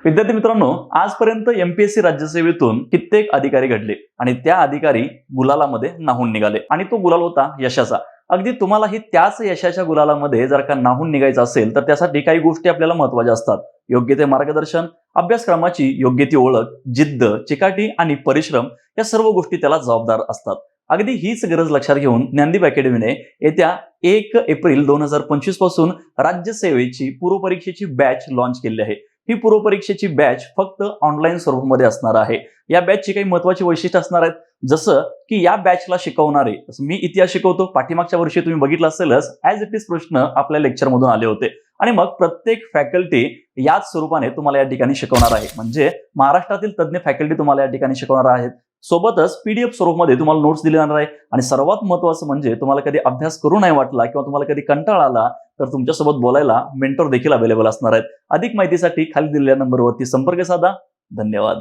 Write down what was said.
विद्यार्थी मित्रांनो, आजपर्यंत एमपीएससी राज्यसेवेतून कित्येक अधिकारी घडले आणि त्या अधिकारी गुलालामध्ये न्हाऊन निघाले आणि तो गुलाल होता यशाचा. अगदी तुम्हालाही त्याच यशाच्या गुलालामध्ये जर का न्हाऊन निघायचं असेल तर त्यासाठी काही गोष्टी आपल्याला महत्त्वाच्या असतात. योग्य ते मार्गदर्शन, अभ्यासक्रमाची योग्य ती ओळख, जिद्द, चिकाटी आणि परिश्रम या सर्व गोष्टी त्याला जबाबदार असतात. अगदी हीच गरज लक्षात घेऊन ज्ञानदीप अकॅडमीने येत्या 1 एप्रिल 2025 पासून राज्यसेवेची पूर्वपरीक्षेची बॅच लॉन्च केली आहे. ही पूर्वपरीक्षेची बॅच फक्त ऑनलाईन स्वरूपामध्ये असणार आहे. या बॅचची काही महत्त्वाची वैशिष्ट्ये असणार आहेत, जसं की या बॅचला शिकवणारे, मी इतिहास शिकवतो, पाठीमागच्या वर्षी तुम्ही बघितलं असेलच, ॲज इट इज प्रश्न आपल्या लेक्चरमधून आले होते आणि मग प्रत्येक फॅकल्टी याच स्वरूपाने तुम्हाला या ठिकाणी शिकवणार आहे. म्हणजे महाराष्ट्रातील तज्ञ फॅकल्टी तुम्हाला या ठिकाणी शिकवणार आहेत. सोबतच पीडीएफ स्वरूपामध्ये तुम्हाला नोट्स दिले जाणार आहे आणि सर्वात महत्त्वाचं म्हणजे तुम्हाला कधी अभ्यास करू नाही वाटला किंवा तुम्हाला कधी कंटाळा आला तर तुमच्यासोबत बोलायला मेंटर देखील अवेलेबल असणार आहेत. अधिक माहितीसाठी खाली दिलेल्या नंबरवरती संपर्क साधा. धन्यवाद.